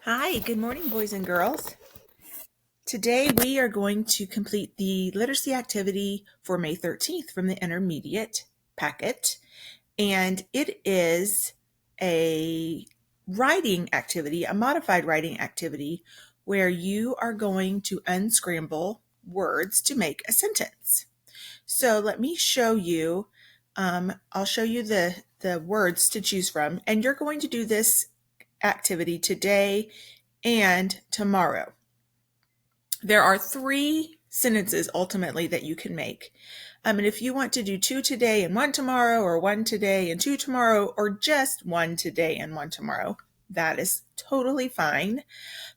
Hi, good morning, boys and girls. Today we are going to complete the literacy activity for May 13th from the intermediate packet. And it is a writing activity, a modified writing activity, where you are going to unscramble words to make a sentence. So let me show you. I'll show you the words to choose from, and you're going to do this activity today and tomorrow. There are 3 sentences ultimately that you can make. And if you want to do 2 today and 1 tomorrow, or 1 today and 2 tomorrow, or just 1 today and 1 tomorrow, that is totally fine.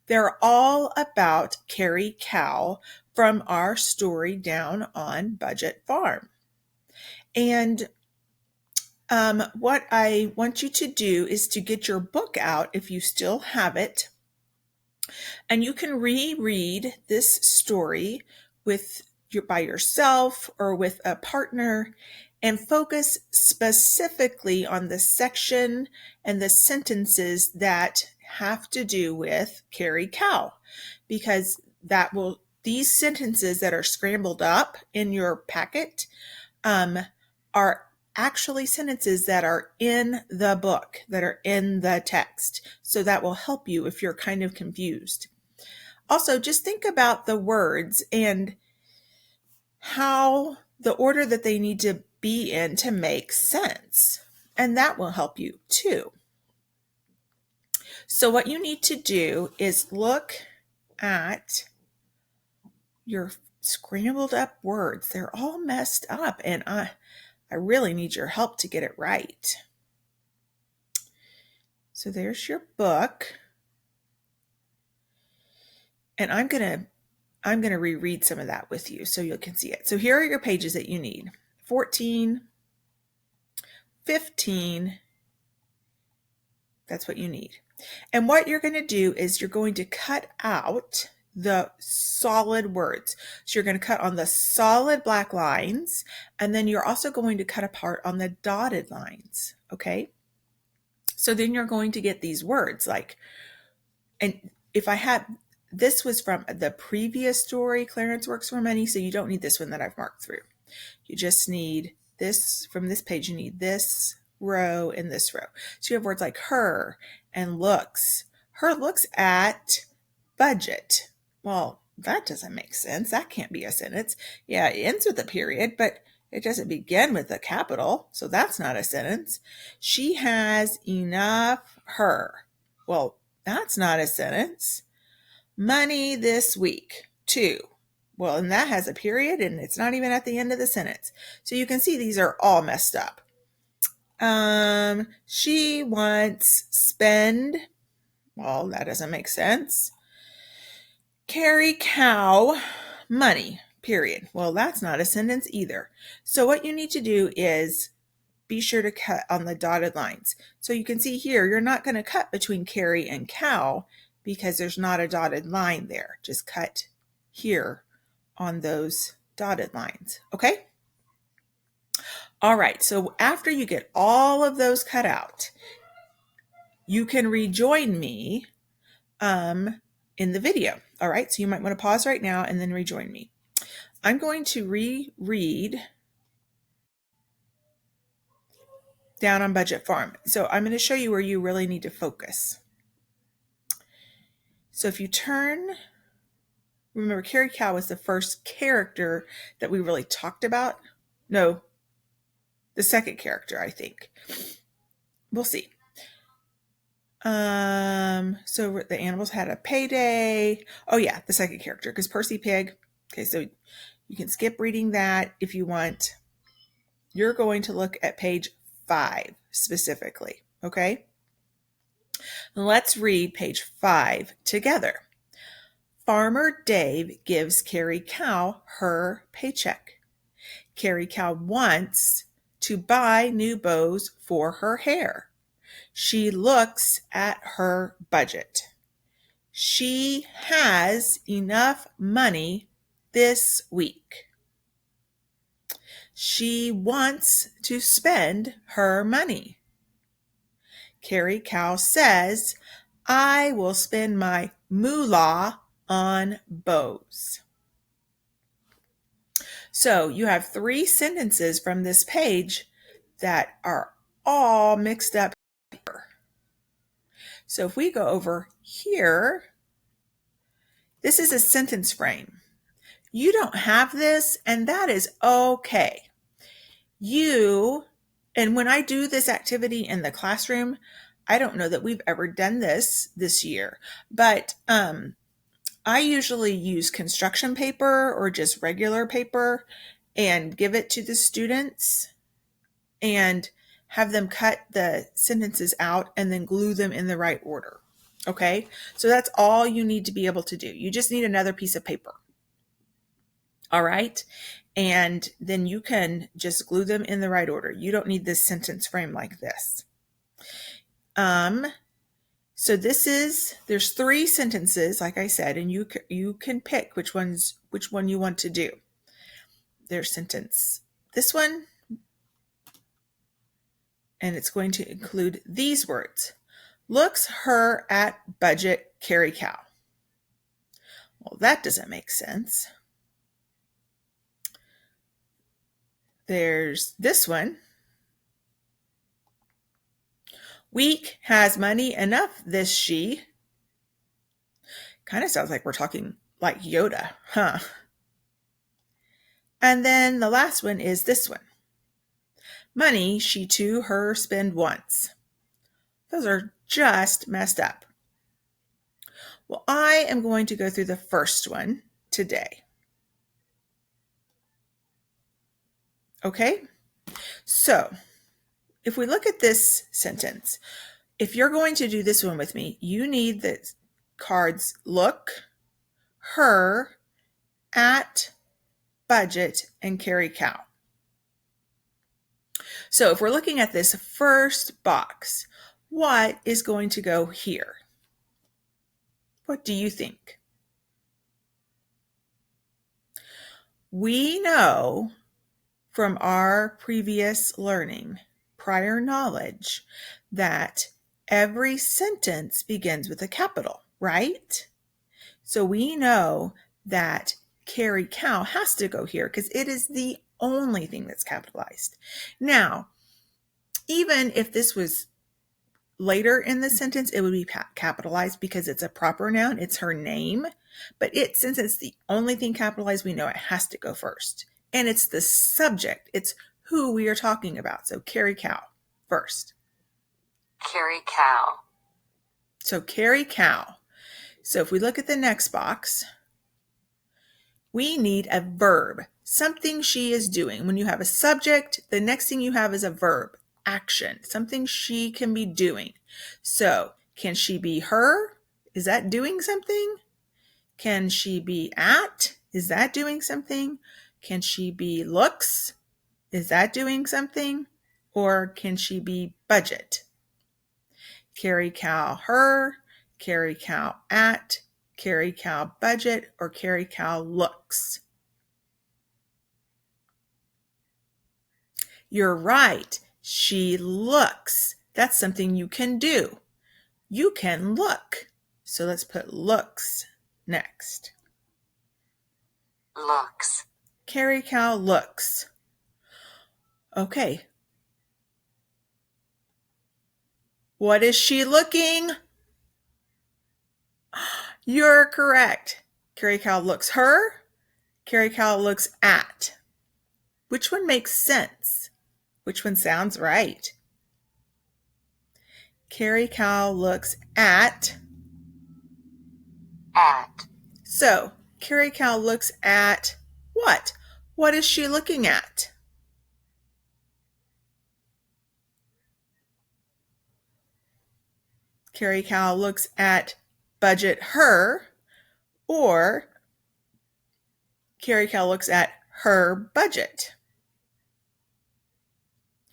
They're all about Carrie Cow from our story down on Budget Farm. And what I want you to do is to get your book out if you still have it. And you can reread this story by yourself or with a partner and focus specifically on the section and the sentences that have to do with Carrie Cow, because these sentences that are scrambled up in your packet are actually sentences that are in the book, that are in the text. So that will help you if you're kind of confused. Also, just think about the words and how the order that they need to be in to make sense. And that will help you too. So what you need to do is look at your scrambled up words. They're all messed up, and I really need your help to get it right. So there's your book. And I'm going to reread some of that with you so you can see it. So here are your pages that you need. 14, 15, that's what you need. And what you're going to do is you're going to cut out the solid words. So you're going to cut on the solid black lines, and then you're also going to cut apart on the dotted lines, okay? So then you're going to get these words and if I had, this was from the previous story, Clarence Works for Money, so you don't need this one that I've marked through. You just need this, from this page, you need this row and this row. So you have words like her and looks. Her looks at budget. Well, that doesn't make sense. That can't be a sentence. Yeah, it ends with a period, but it doesn't begin with a capital, so that's not a sentence. She has enough her. Well, that's not a sentence. Money this week, too. Well, and that has a period, and it's not even at the end of the sentence. So you can see these are all messed up. She wants spend. Well, that doesn't make sense. Carry cow money, period. Well, that's not a sentence either. So what you need to do is be sure to cut on the dotted lines. So you can see here, you're not going to cut between carry and cow because there's not a dotted line there. Just cut here on those dotted lines, okay? All right, so after you get all of those cut out, you can rejoin me in the video. All right, so you might want to pause right now and then rejoin me. I'm going to reread down on Budget Farm. So I'm going to show you where you really need to focus. So if you turn, remember Carrie Cow was the first character that we really talked about. No, the second character, I think. We'll see. So the animals had a payday. Oh yeah, the second character, because Percy Pig. Okay, so you can skip reading that if you want. You're going to look at page 5 specifically, okay? Let's read page 5 together. Farmer Dave gives Carrie Cow her paycheck. Carrie Cow wants to buy new bows for her hair. She looks at her budget. She has enough money this week. She wants to spend her money. Carrie Cow says, I will spend my moolah on bows. So you have 3 sentences from this page that are all mixed up here. So if we go over here, this is a sentence frame. You don't have this, and that is okay. And when I do this activity in the classroom, I don't know that we've ever done this year, but I usually use construction paper or just regular paper and give it to the students and have them cut the sentences out and then glue them in the right order. Okay, so that's all you need to be able to do. You just need another piece of paper. All right, and then you can just glue them in the right order. You don't need this sentence frame like this. So there's 3 sentences, like I said, and you can pick which one you want to do. There's this one, and it's going to include these words. Looks her at budget carry cow. Well, that doesn't make sense. There's this one. Weak has money enough, this she. Kind of sounds like we're talking like Yoda, huh? And then the last one is this one. Money she to her spend once. Those are just messed up. Well, I am going to go through the first one today. Okay? So, if we look at this sentence, if you're going to do this one with me, you need the cards look, her, at, budget, and carry cow. So if we're looking at this first box, what is going to go here? What do you think? We know from our previous learning, prior knowledge, that every sentence begins with a capital, right? So we know that carry cow has to go here because it is the only thing that's capitalized. Now, even if this was later in the sentence, it would be capitalized because it's a proper noun. It's her name. But since it's the only thing capitalized, we know it has to go first. And it's the subject. It's who we are talking about. So carry cow first. Carry cow. So carry cow. So if we look at the next box, we need a verb, something she is doing. When you have a subject, the next thing you have is a verb, action, something she can be doing. So can she be her? Is that doing something? Can she be at? Is that doing something? Can she be looks? Is that doing something? Or can she be budget? Carry cow her, carry cow at, carry cow budget, or carry cow looks. You're right. She looks. That's something you can do. You can look. So let's put looks next. Looks. Carry cow looks. Okay. What is she looking? You're correct. Carry cow looks her. Carry cow looks at. Which one makes sense? Which one sounds right? Carry cow looks at. At. So, carry cow looks at what? What is she looking at? Carry cow looks at budget her, or carry cow looks at her budget.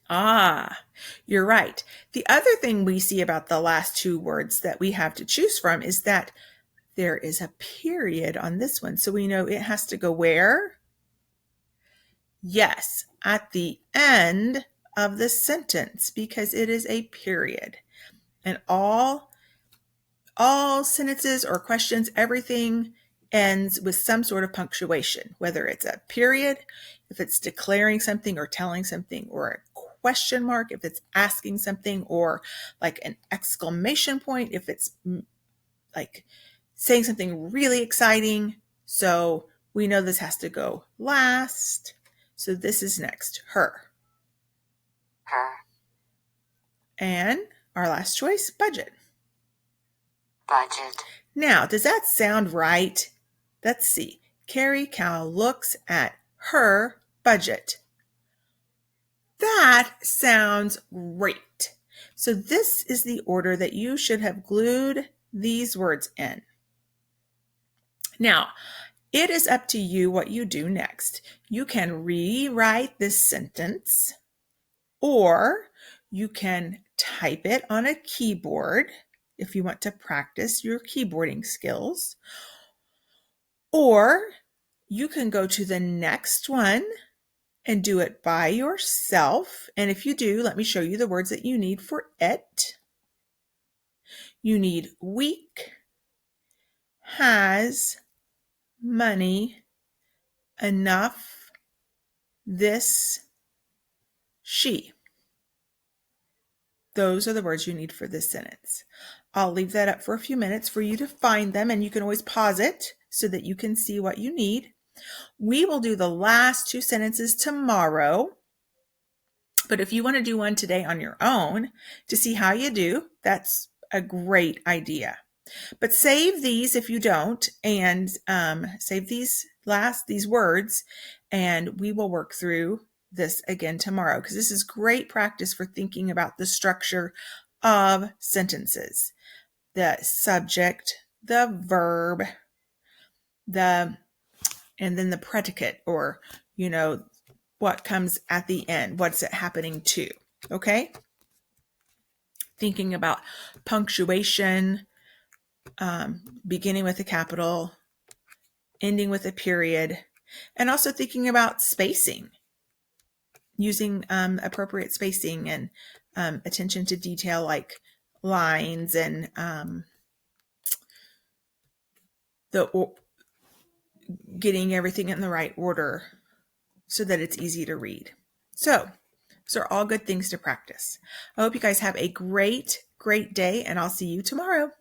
Ah, you're right. The other thing we see about the last 2 words that we have to choose from is that there is a period on this one. So we know it has to go where? Yes, at the end of the sentence because it is a period. And all all sentences or questions, everything ends with some sort of punctuation, whether it's a period, if it's declaring something or telling something, or a question mark, if it's asking something, or like an exclamation point, if it's like saying something really exciting. So we know this has to go last. So this is next, her. Her. And our last choice, budget. Budget. Now, does that sound right? Let's see. Carrie Cow looks at her budget. That sounds great. So this is the order that you should have glued these words in. Now, it is up to you what you do next. You can rewrite this sentence, or you can type it on a keyboard if you want to practice your keyboarding skills, or you can go to the next one and do it by yourself. And if you do, let me show you the words that you need for it. You need week, has, money, enough, this, she. Those are the words you need for this sentence. I'll leave that up for a few minutes for you to find them, and you can always pause it so that you can see what you need. We will do the last two sentences tomorrow, but if you want to do one today on your own to see how you do, that's a great idea. But save these if you don't, and save these words, and we will work through this again tomorrow, because this is great practice for thinking about the structure of sentences. The subject, the verb, and then the predicate, or, what comes at the end. What's it happening to? Okay? Thinking about punctuation, beginning with a capital, ending with a period, and also thinking about spacing, using appropriate spacing and attention to detail, like lines and getting everything in the right order so that it's easy to read. So those are all good things to practice. I hope you guys have a great day, and I'll see you tomorrow.